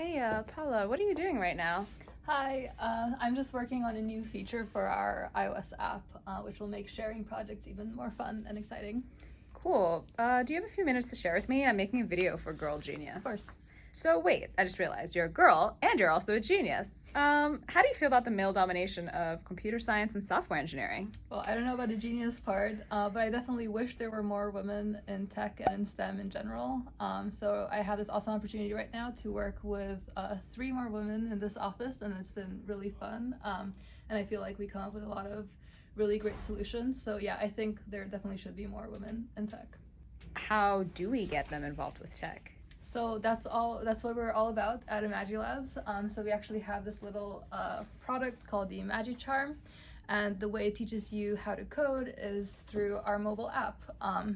Hey, Paula, what are you doing right now? Hi, I'm just working on a new feature for our iOS app, which will make sharing projects even more fun and exciting. Cool. Do you have a few minutes to share with me? I'm making a video for Girl Genius. Of course. So wait, I just realized you're a girl and you're also a genius. How do you feel about the male domination of computer science and software engineering? Well, I don't know about the genius part, but I definitely wish there were more women in tech and in STEM in general. So I have this awesome opportunity right now to work with 3 more women in this office, and it's been really fun. And I feel like we come up with a lot of really great solutions. So yeah, I think there definitely should be more women in tech. How do we get them involved with tech? So that's what we're all about at imagiLabs. So we actually have this little product called the imagiCharm, and the way it teaches you how to code is through our mobile app.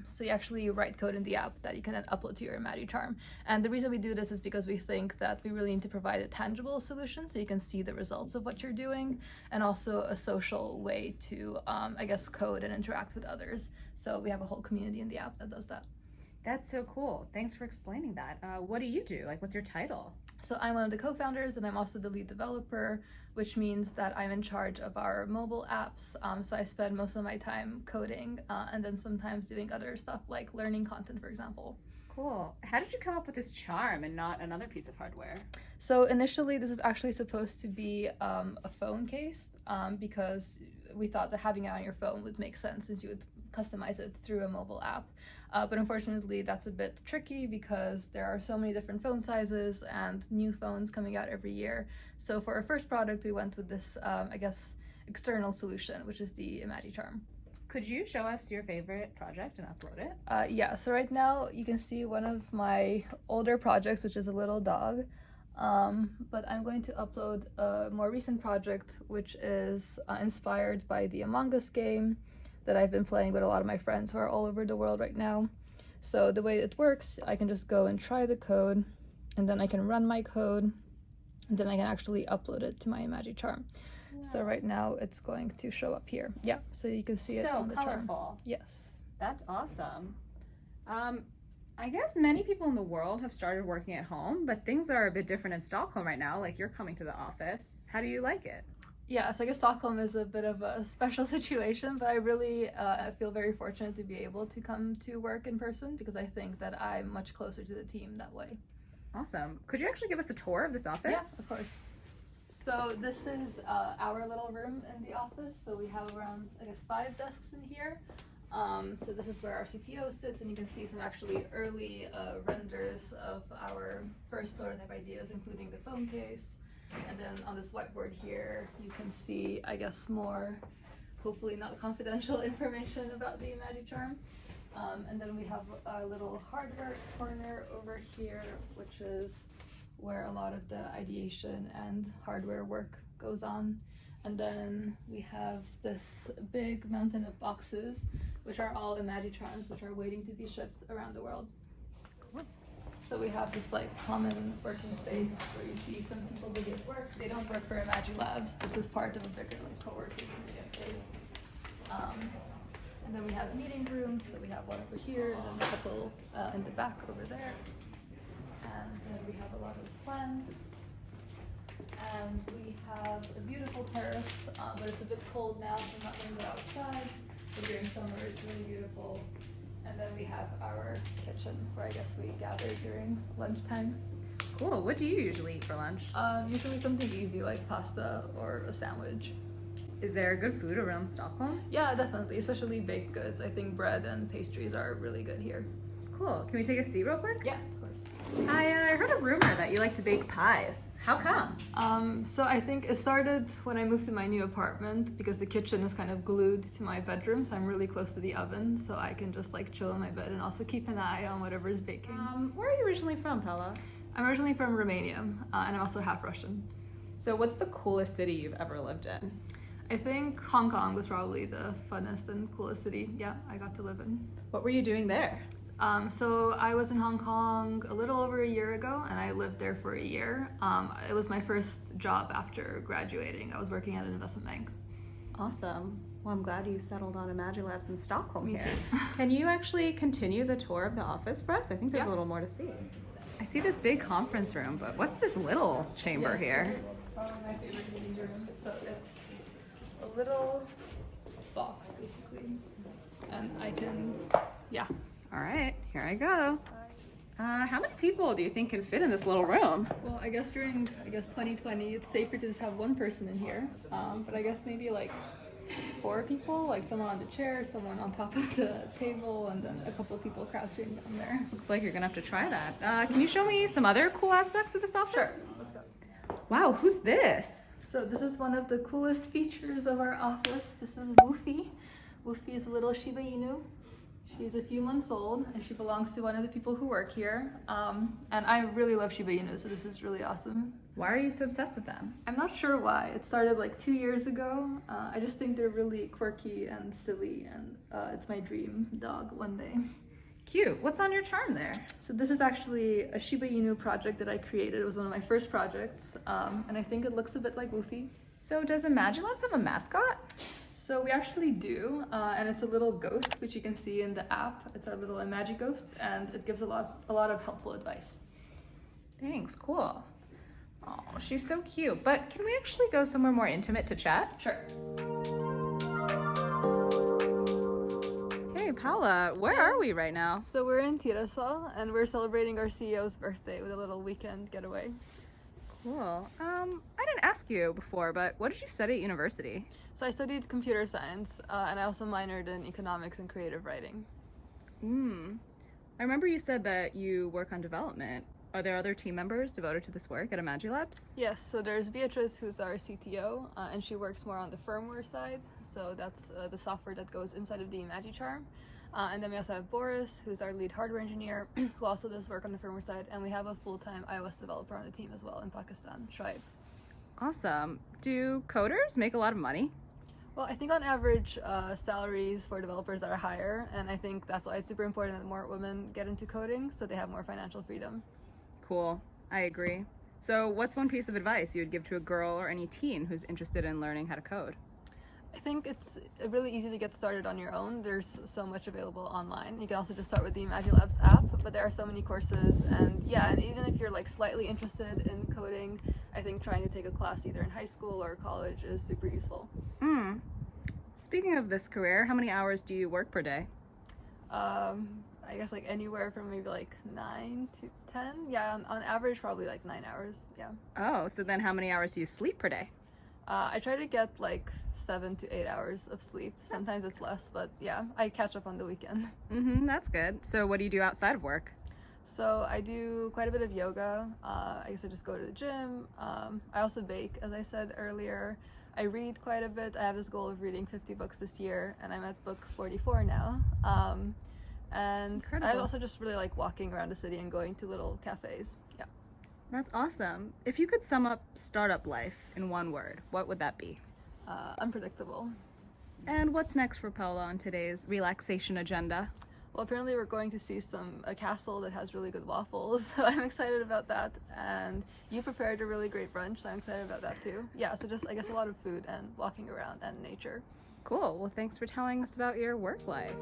So you actually write code in the app that you can then upload to your imagiCharm. And the reason we do this is because we think that we really need to provide a tangible solution so you can see the results of what you're doing, and also a social way to, code and interact with others. So we have a whole community in the app that does that. That's so cool. Thanks for explaining that. What do you do? Like, what's your title? So I'm one of the co-founders, and I'm also the lead developer, which means that I'm in charge of our mobile apps. So I spend most of my time coding, and then sometimes doing other stuff like learning content, for example. Cool. How did you come up with this charm and not another piece of hardware? So initially this was actually supposed to be a phone case, because we thought that having it on your phone would make sense since you would customize it through a mobile app. But unfortunately that's a bit tricky because there are so many different phone sizes and new phones coming out every year. So for our first product we went with this, external solution, which is the imagiCharm. Could you show us your favorite project and upload it? Yeah, so right now you can see one of my older projects, which is a little dog. But I'm going to upload a more recent project, which is inspired by the Among Us game that I've been playing with a lot of my friends who are all over the world right now. So the way it works, I can just go and try the code, and then I can run my code, and then I can actually upload it to my imagiCharm. Wow. So right now it's going to show up here. Yeah, so you can see it on the charm. So colorful. Yes. That's awesome. I guess many people in the world have started working at home, but things are a bit different in Stockholm right now. Like, you're coming to the office. How do you like it? Yeah, so I guess Stockholm is a bit of a special situation, but I really feel very fortunate to be able to come to work in person because I think that I'm much closer to the team that way. Awesome. Could you actually give us a tour of this office? Yes, of course. So this is our little room in the office. So we have around, 5 desks in here. So this is where our CTO sits, and you can see some actually early renders of our first prototype ideas, including the phone case. And then on this whiteboard here, you can see, more, hopefully not confidential information about the imagiCharm. And then we have a little hardware corner over here, which is where a lot of the ideation and hardware work goes on. And then we have this big mountain of boxes, which are all imagiCharms, which are waiting to be shipped around the world. So we have this common working space where you see some people busy at work. They don't work for imagiLabs. This is part of a bigger co-working space. And then we have meeting rooms. So we have one over here, and then a couple in the back over there. And then we have a lot of plants. And we have a beautiful terrace, but it's a bit cold now, so I'm not going to go outside. But during summer, it's really beautiful. And then we have our kitchen, where I guess we gather during lunchtime. Cool. What do you usually eat for lunch? Usually something easy like pasta or a sandwich. Is there good food around Stockholm? Yeah, definitely, especially baked goods. I think bread and pastries are really good here. Cool. Can we take a seat real quick? Yeah, of course. I heard a rumor that you like to bake pies. How come? So I think it started when I moved to my new apartment because the kitchen is kind of glued to my bedroom, so I'm really close to the oven, so I can just chill in my bed and also keep an eye on whatever is baking. Where are you originally from, Paula? I'm originally from Romania, and I'm also half Russian. So what's the coolest city you've ever lived in? I think Hong Kong was probably the funnest and coolest city, I got to live in. What were you doing there? So I was in Hong Kong a little over a year ago, and I lived there for a year. It was my first job after graduating. I was working at an investment bank. Awesome. Well, I'm glad you settled on imagiLabs in Stockholm. Me here. too. Can you actually continue the tour of the office for us? I think there's a little more to see. I see this big conference room, but what's this little chamber here? Probably my favorite meeting room. So it's a little box basically, and I can, yeah. All right, here I go. How many people do you think can fit in this little room? Well, I guess during 2020, it's safer to just have one person in here. But I guess maybe like 4 people, like someone on the chair, someone on top of the table, and then a couple of people crouching down there. Looks like you're gonna have to try that. Can you show me some other cool aspects of this office? Sure, let's go. Wow, who's this? So this is one of the coolest features of our office. This is Woofy. Woofy is a little Shiba Inu. She's a few months old, and she belongs to one of the people who work here. And I really love Shiba Inu, so this is really awesome. Why are you so obsessed with them? I'm not sure why. It started like 2 years ago. I just think they're really quirky and silly, and it's my dream dog one day. Cute. What's on your charm there? So this is actually a Shiba Inu project that I created. It was one of my first projects, and I think it looks a bit like Woofy. So does imagiLabs have a mascot? So we actually do, and it's a little ghost, which you can see in the app. It's our little imagiGhost, and it gives a lot of helpful advice. Thanks, cool. Oh, she's so cute. But can we actually go somewhere more intimate to chat? Sure. Hey, Paula, where are we right now? So we're in ellaṱʼ, and we're celebrating our CEO's birthday with a little weekend getaway. Cool. I didn't ask you before, but what did you study at university? So I studied computer science, and I also minored in economics and creative writing. I remember you said that you work on development. Are there other team members devoted to this work at imagiLabs? Yes, so there's Beatrice, who's our CTO, and she works more on the firmware side. So that's the software that goes inside of the imagiCharm. And then we also have Boris, who's our lead hardware engineer, who also does work on the firmware side. And we have a full-time iOS developer on the team as well in Pakistan, Shoaib. Awesome. Do coders make a lot of money? Well, I think on average, salaries for developers are higher. And I think that's why it's super important that more women get into coding so they have more financial freedom. Cool. I agree. So what's one piece of advice you would give to a girl or any teen who's interested in learning how to code? I think it's really easy to get started on your own. There's so much available online. You can also just start with the imagiLabs app, but there are so many courses, and yeah, and even if you're like slightly interested in coding, I think trying to take a class either in high school or college is super useful. Speaking of this career, how many hours do you work per day? I guess like anywhere from maybe like 9 to 10. Yeah, on average probably like 9 hours. Yeah. Oh, so then how many hours do you sleep per day? I try to get like 7 to 8 hours of sleep. Sometimes it's less, but yeah, I catch up on the weekend. That's good. So what do you do outside of work? So I do quite a bit of yoga. I guess I just go to the gym. I also bake, as I said earlier. I read quite a bit. I have this goal of reading 50 books this year, and I'm at book 44 now. And Incredible. I also just really like walking around the city and going to little cafes. Yeah. That's awesome. If you could sum up startup life in one word, what would that be? Unpredictable. And what's next for Paula on today's relaxation agenda? Well, apparently we're going to see a castle that has really good waffles, so I'm excited about that. And you prepared a really great brunch, so I'm excited about that too. Yeah, so just I guess a lot of food and walking around and nature. Cool. Well, thanks for telling us about your work life.